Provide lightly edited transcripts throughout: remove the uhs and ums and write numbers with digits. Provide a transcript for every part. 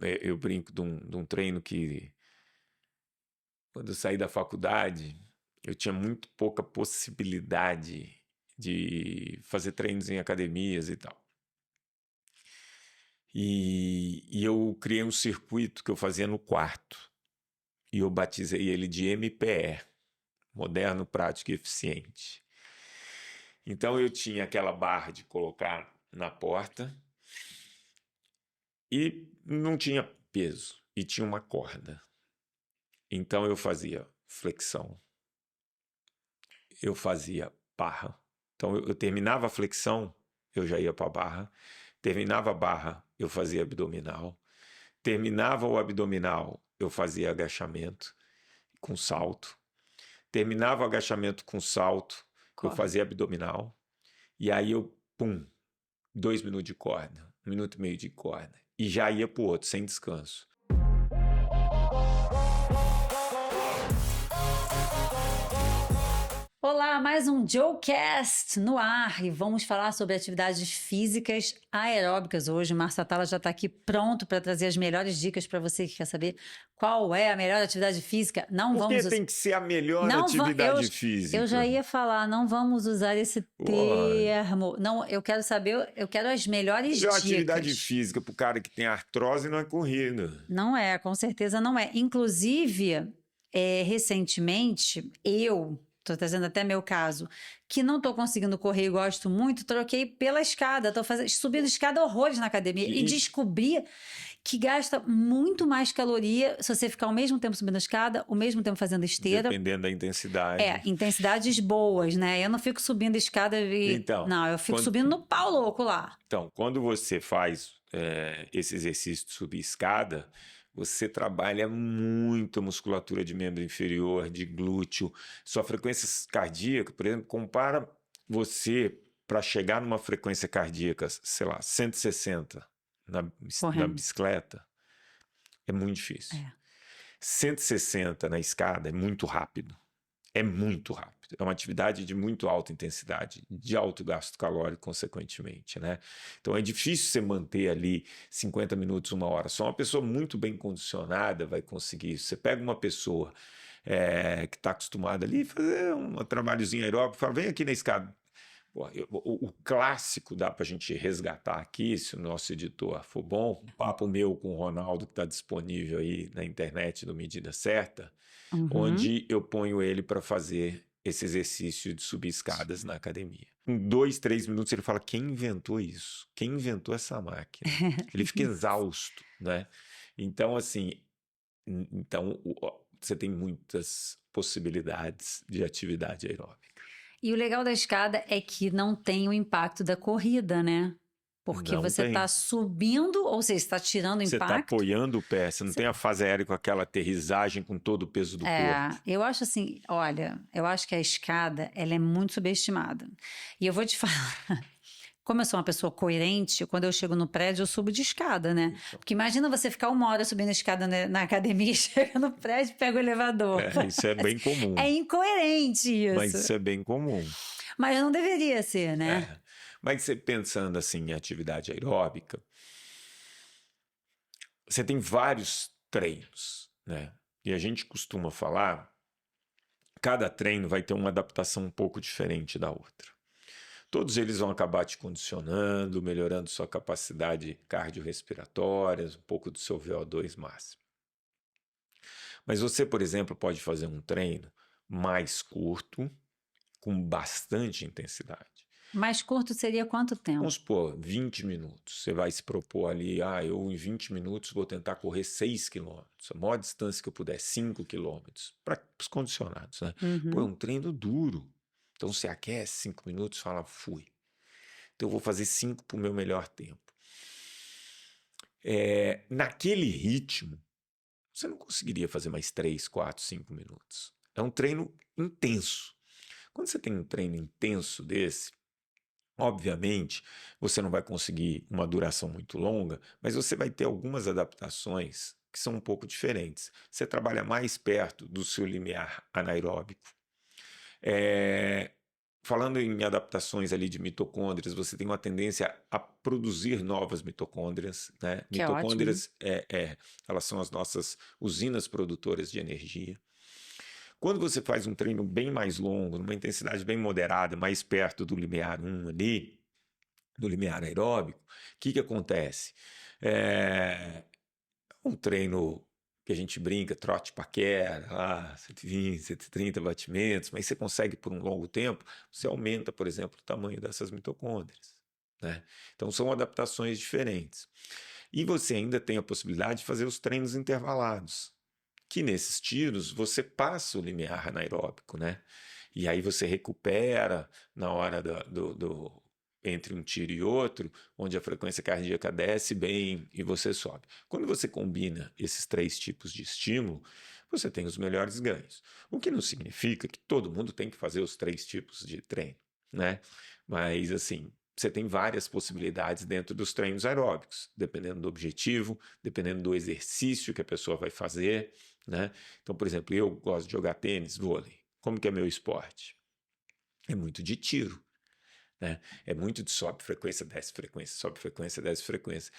eu brinco de um treino que, quando eu saí da faculdade, eu tinha muito pouca possibilidade de fazer treinos em academias e tal. E eu criei um circuito que eu fazia no quarto. E eu batizei ele de MPE, Moderno, Prático e Eficiente. Então eu tinha aquela barra de colocar na porta e não tinha peso, e tinha uma corda. Então eu fazia flexão, eu fazia barra. Então eu terminava a flexão, eu já ia para a barra. Terminava a barra, eu fazia abdominal. Terminava o abdominal, eu fazia agachamento com salto. Terminava o agachamento com salto, eu Corda. fazia abdominal. E aí eu, pum, 2 minutos de corda, 1 minuto e meio de corda. E já ia pro outro, sem descanso. Olá, mais um JoeCast no ar e vamos falar sobre atividades físicas aeróbicas hoje. O Márcio Atala já está aqui pronto para trazer as melhores dicas para você que quer saber qual é a melhor atividade física. Não Por que vamos tem que ser a melhor não atividade eu já física? ia falar, não vamos usar esse Pô, termo. Não, eu quero saber, eu quero as melhores melhor atividade dicas. física pro cara que tem artrose não é corrida. Não é, com certeza não é. Inclusive, recentemente, estou trazendo até meu caso, que não estou conseguindo correr e gosto muito, troquei pela escada. Estou subindo escada horrores na academia e Que descobri que gasta muito mais caloria se você ficar o mesmo tempo subindo a escada, o mesmo tempo fazendo esteira. dependendo da intensidade. Intensidades boas, né? Eu não fico subindo escada e... Então, Não, eu fico quando, subindo no pau louco lá. quando você faz esse exercício de subir escada, você trabalha muito a musculatura de membro inferior, de glúteo. Sua frequência cardíaca, por exemplo, compara você para chegar numa frequência cardíaca, sei lá, 160 na Correndo. bicicleta, é muito difícil. É. 160 na escada é muito rápido. É muito rápido. É uma atividade de muito alta intensidade, de alto gasto calórico, consequentemente, né? Então é difícil você manter ali 50 minutos, 1 hora. Só uma pessoa muito bem condicionada vai conseguir isso. Você pega uma pessoa que está acostumada ali a fazer um trabalhozinho aeróbico, fala, vem aqui na escada. Pô, o clássico dá para a gente resgatar aqui, se o nosso editor for bom, um papo meu com o Ronaldo, que está disponível aí na internet do Medida Certa, Uhum. onde eu ponho ele para fazer esse exercício de subir escadas na academia. Em 2, 3 minutos ele fala, quem inventou isso? Quem inventou essa máquina? Ele fica exausto, né? Então, assim, você tem muitas possibilidades de atividade aeróbica. E o legal da escada é que não tem o impacto da corrida, né? Porque Não você está tem. subindo, ou seja, está tirando o Você está impacto. apoiando o pé, você não tem a fase aérea com aquela aterrissagem com todo o peso do corpo. Eu acho assim, olha, eu acho que a escada, ela é muito subestimada. E eu vou te falar, como eu sou uma pessoa coerente, quando eu chego no prédio, eu subo de escada, né? Porque imagina você ficar 1 hora subindo a escada na academia, chega no prédio e pega o elevador. Isso é bem comum, É incoerente mas isso. isso é bem comum. Mas não deveria ser, né? Mas você pensando assim em atividade aeróbica, você tem vários treinos, né? E a gente costuma falar, cada treino vai ter uma adaptação um pouco diferente da outra. Todos eles vão acabar te condicionando, melhorando sua capacidade cardiorrespiratória, um pouco do seu VO2 máximo. Mas você, por exemplo, pode fazer um treino mais curto, com bastante intensidade. Mais curto seria quanto tempo? Vamos supor, 20 minutos. Você vai se propor ali, eu em 20 minutos vou tentar correr 6 quilômetros. A maior distância que eu puder, 5 quilômetros. Para os condicionados, né? Pô, é Uhum. um treino duro. Então você aquece 5 minutos e fala, fui. Então eu vou fazer 5 para o meu melhor tempo. Naquele ritmo, você não conseguiria fazer mais 3, 4, 5 minutos. É um treino intenso. Quando você tem um treino intenso desse, obviamente, você não vai conseguir uma duração muito longa, mas você vai ter algumas adaptações que são um pouco diferentes. Você trabalha mais perto do seu limiar anaeróbico. falando em adaptações ali de mitocôndrias, você tem uma tendência a produzir novas mitocôndrias, né? Que é ótimo, né? Mitocôndrias, elas são as nossas usinas produtoras de energia. Quando você faz um treino bem mais longo, numa intensidade bem moderada, mais perto do limiar 1 ali, do limiar aeróbico, o que acontece? Um treino que a gente brinca, trote paquera, 120, 130 batimentos, mas você consegue por um longo tempo, você aumenta, por exemplo, o tamanho dessas mitocôndrias, né? Então são adaptações diferentes. E você ainda tem a possibilidade de fazer os treinos intervalados, que nesses tiros você passa o limiar anaeróbico, né? E aí você recupera na hora entre um tiro e outro, onde a frequência cardíaca desce bem e você sobe. Quando você combina esses 3 tipos de estímulo, você tem os melhores ganhos. O que não significa que todo mundo tem que fazer os 3 tipos de treino, né? Mas, assim, você tem várias possibilidades dentro dos treinos aeróbicos, dependendo do objetivo, dependendo do exercício que a pessoa vai fazer, né? Então, por exemplo, eu gosto de jogar tênis, vôlei. Como que é meu esporte? É muito de tiro, né? É muito de sobe frequência, desce frequência, sobe frequência, desce frequência.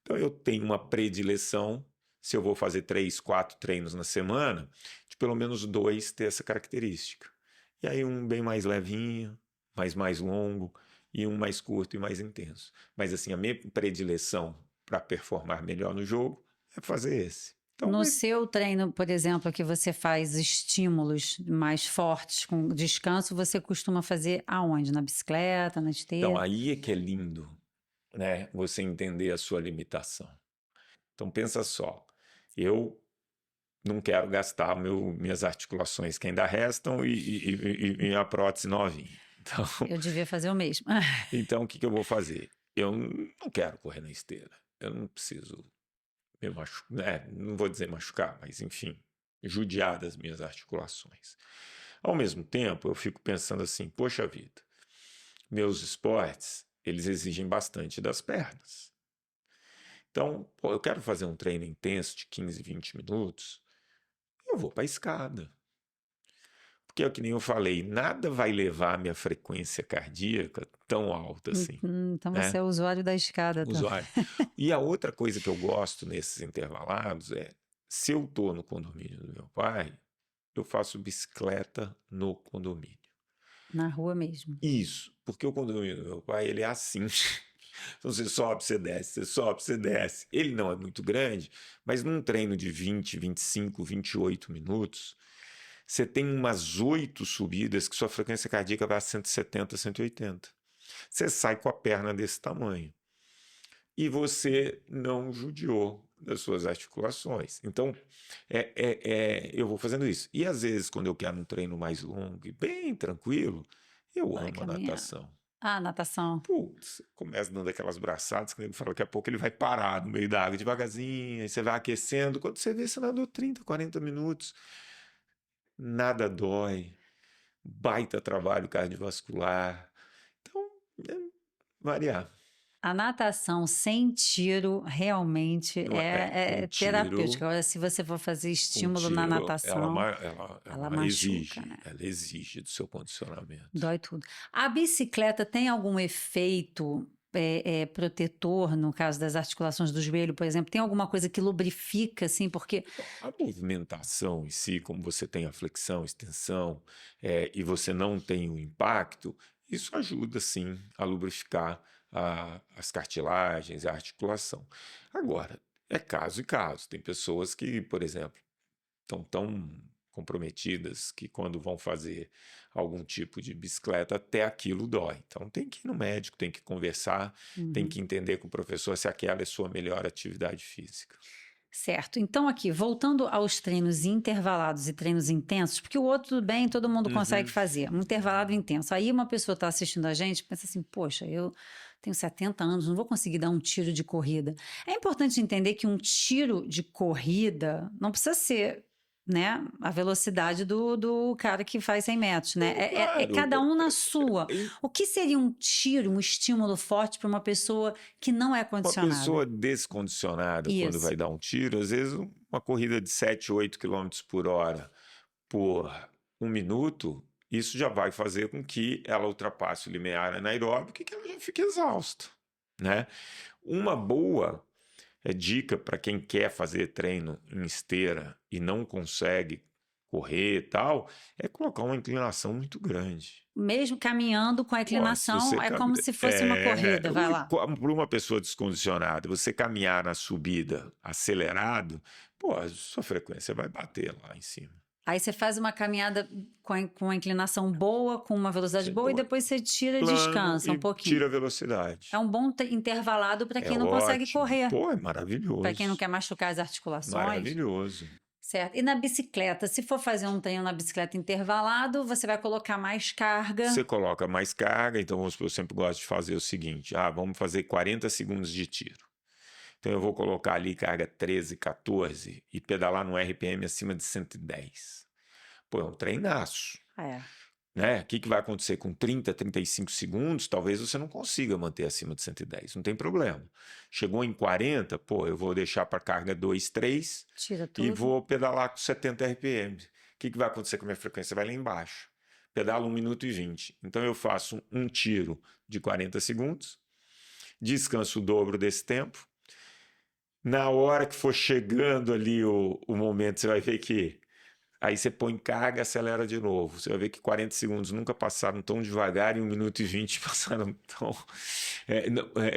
Então eu tenho uma predileção, se eu vou fazer 3, 4 treinos na semana, de pelo menos 2 ter essa característica. E aí um bem mais levinho, mais longo, e um mais curto e mais intenso. Mas assim, a minha predileção para performar melhor no jogo é fazer esse. Então, No seu treino, por exemplo, que você faz estímulos mais fortes com descanso, você costuma fazer aonde? Na bicicleta, na então esteira? aí é que é lindo, né? Você entender a sua limitação. Então pensa só, eu não quero gastar minhas articulações que ainda restam e a prótese novinha. Então, Eu devia fazer o mesmo. então o que eu vou fazer? Eu não quero correr na esteira. Eu não preciso me machucar, né? Não vou dizer machucar, mas enfim, judiar das minhas articulações. Ao mesmo tempo, eu fico pensando assim, poxa vida, meus esportes, eles exigem bastante das pernas. Então, pô, eu quero fazer um treino intenso de 15, 20 minutos, eu vou para a escada. Porque é o que nem eu falei, nada vai levar a minha frequência cardíaca tão alta assim, Então você né? é usuário da escada também. Usuário. E a outra coisa que eu gosto nesses intervalados é, se eu estou no condomínio do meu pai, eu faço bicicleta no condomínio. Na rua mesmo. Isso, porque o condomínio do meu pai, ele é assim. Então você sobe, você desce, você sobe, você desce. Ele não é muito grande, mas num treino de 20, 25, 28 minutos, você tem umas 8 subidas que sua frequência cardíaca vai a 170, 180. Você sai com a perna desse tamanho. E você não judiou das suas articulações. Então, eu vou fazendo isso. E às vezes, quando eu quero um treino mais longo e bem tranquilo, eu Vai amo a caminhar. natação. Ah, natação. Putz, começa dando aquelas braçadas que ele fala, daqui a pouco ele vai parar no meio da água devagarzinho, aí você vai aquecendo. Quando você vê, você nadou 30, 40 minutos. Nada dói. Baita trabalho cardiovascular. Então, variar. A natação sem tiro realmente Não é, é terapêutica. Agora, se você for fazer com estímulo na tiro, natação, ela ela machuca, exige, né? ela exige do seu condicionamento. Dói tudo. A bicicleta tem algum efeito protetor no caso das articulações do joelho, por exemplo? Tem alguma coisa que lubrifica, assim? Porque A movimentação em si, como você tem a flexão, extensão, e você não tem o impacto, isso ajuda sim a lubrificar as cartilagens, a articulação. Agora, é caso e caso. Tem pessoas que, por exemplo, estão tão comprometidas que quando vão fazer algum tipo de bicicleta, até aquilo dói. Então tem que ir no médico, tem que conversar, tem que entender com o professor se aquela é sua melhor atividade física. Certo. Então, aqui, voltando aos treinos intervalados e treinos intensos, porque o outro, tudo bem, todo mundo consegue Uhum. fazer, um intervalado intenso. Aí uma pessoa está assistindo a gente e pensa assim, poxa, eu tenho 70 anos, não vou conseguir dar um tiro de corrida. É importante entender que um tiro de corrida não precisa ser, né, a velocidade do cara que faz 100 metros, né? É Claro, cada um na sua. e O que seria um tiro, um estímulo forte para uma pessoa que não é uma condicionada? pessoa descondicionada, quando Isso. vai dar um tiro, às vezes uma corrida de 7, 8 km por hora por 1 minuto, isso já vai fazer com que ela ultrapasse o limiar anaeróbico e que ela já fique exausta, né? Uma boa dica para quem quer fazer treino em esteira e não consegue correr e tal, é colocar uma inclinação muito grande. Mesmo caminhando com a Pô, inclinação, é como se fosse uma corrida, vai lá. Para uma pessoa descondicionada, você caminhar na subida acelerado, pô, a sua frequência vai bater lá em cima. Aí você faz uma caminhada com a inclinação boa, com uma velocidade boa, e depois você tira e descansa um pouquinho. Tira a velocidade. É um bom intervalado para quem não consegue correr. Pô, é maravilhoso. Para quem não quer machucar as articulações. Maravilhoso. Certo. E na bicicleta, se for fazer um treino na bicicleta intervalado, você vai colocar mais carga. Você coloca mais carga, então eu sempre gosto de fazer o seguinte, vamos fazer 40 segundos de tiro. Então eu vou colocar ali carga 13, 14 e pedalar no RPM acima de 110. Pô, é um treinaço. Né? O que vai acontecer com 30, 35 segundos? Talvez você não consiga manter acima de 110, não tem problema. Chegou em 40, pô, eu vou deixar para carga 2, 3 e vou pedalar com 70 RPM. O que vai acontecer com a minha frequência? Vai lá embaixo. Pedalo 1 minuto e 20. Então eu faço um tiro de 40 segundos, descanso o dobro desse tempo. Na hora que for chegando ali o momento, você vai ver que aí você põe carga e acelera de novo. Você vai ver que 40 segundos nunca passaram tão devagar e 1 minuto e 20 passaram tão...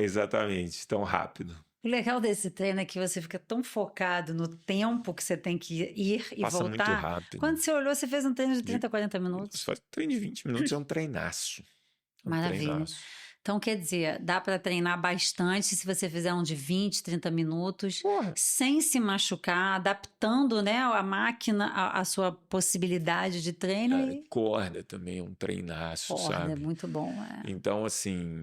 exatamente, tão rápido. O legal desse treino é que você fica tão focado no tempo que você tem que ir e passa voltar. Muito rápido. Quando você olhou, você fez um treino de 30, 40 minutos. Você faz um treino de 20 minutos, é um treinaço. Maravilha. Treinaço. Então, quer dizer, dá para treinar bastante se você fizer um de 20, 30 minutos, sem se machucar, adaptando, né, a máquina à sua possibilidade de treino. Corda também é um treinaço, sabe? Corda é muito bom. Então, assim,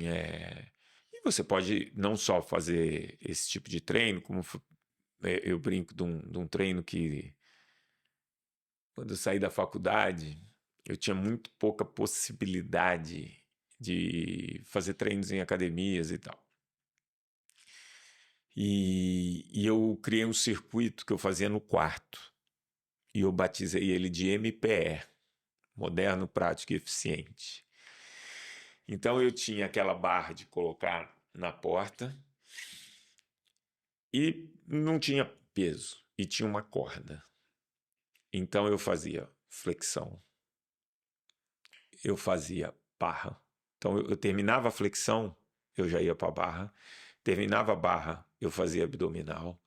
e você pode não só fazer esse tipo de treino, como eu brinco de um treino que, quando eu saí da faculdade, eu tinha muito pouca possibilidade de fazer treinos em academias e tal. E eu criei um circuito que eu fazia no quarto. E eu batizei ele de MPE, Moderno, Prático e Eficiente. Então eu tinha aquela barra de colocar na porta e não tinha peso. E tinha uma corda. Então eu fazia flexão. Eu fazia barra. Então, eu terminava a flexão, eu já ia para a barra. Terminava a barra, eu fazia abdominal.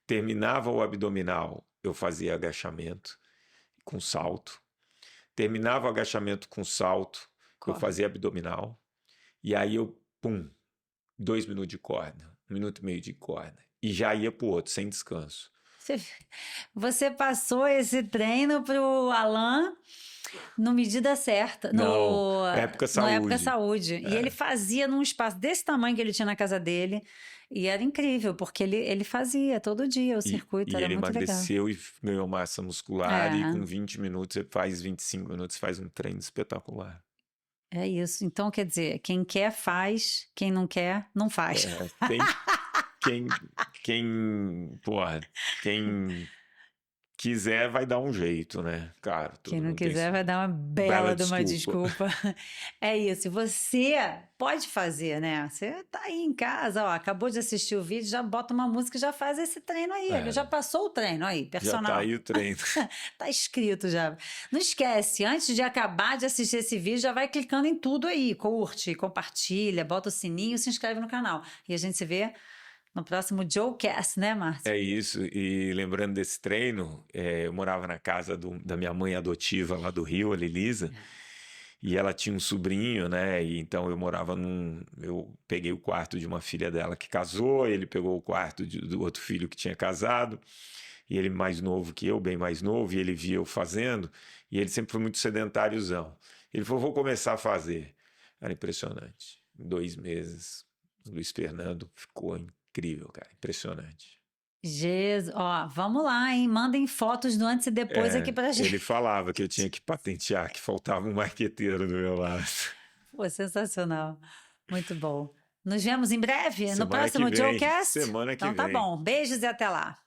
Terminava o abdominal, eu fazia agachamento com salto. Terminava o agachamento com salto, eu fazia abdominal. E aí eu, 2 minutos de corda, 1 minuto e meio de corda. E já ia para o outro, sem descanso. Você passou esse treino para o Alan... No Medida Certa. No Época Saúde. No Época Saúde. E ele fazia num espaço desse tamanho que ele tinha na casa dele. E era incrível, porque ele fazia todo dia o circuito, era muito legal. E ele emagreceu e ganhou massa muscular. E com 20 minutos, você faz 25 minutos, faz um treino espetacular. É isso. Então, quer dizer, quem quer faz, quem não quer, não faz. Quem quiser vai dar um jeito, né? Claro. Quem não quiser vai dar uma bela de uma desculpa. É isso. Você pode fazer, né? Você tá aí em casa, acabou de assistir o vídeo, já bota uma música e já faz esse treino aí. Já passou o treino aí, personal. Já tá aí o treino. Tá escrito já. Não esquece, antes de acabar de assistir esse vídeo, já vai clicando em tudo aí. Curte, compartilha, bota o sininho, se inscreve no canal. E a gente se vê no próximo Joecast, né, Márcio? É isso. E lembrando desse treino, eu morava na casa da minha mãe adotiva lá do Rio, a Lilisa, e ela tinha um sobrinho, né? E então eu morava eu peguei o quarto de uma filha dela que casou, ele pegou o quarto do outro filho que tinha casado, e ele mais novo que eu, bem mais novo, e ele via eu fazendo, e ele sempre foi muito sedentáriozão. Ele falou, vou começar a fazer. Era impressionante. Em 2 meses, o Luiz Fernando ficou incrível, cara. Impressionante. Jesus, vamos lá, hein? Mandem fotos do antes e depois aqui pra gente. Ele falava que eu tinha que patentear, que faltava um marqueteiro do meu lado. Pô, sensacional. Muito bom. Nos vemos em breve no próximo Joecast? Semana que vem. Então tá bom. Beijos e até lá.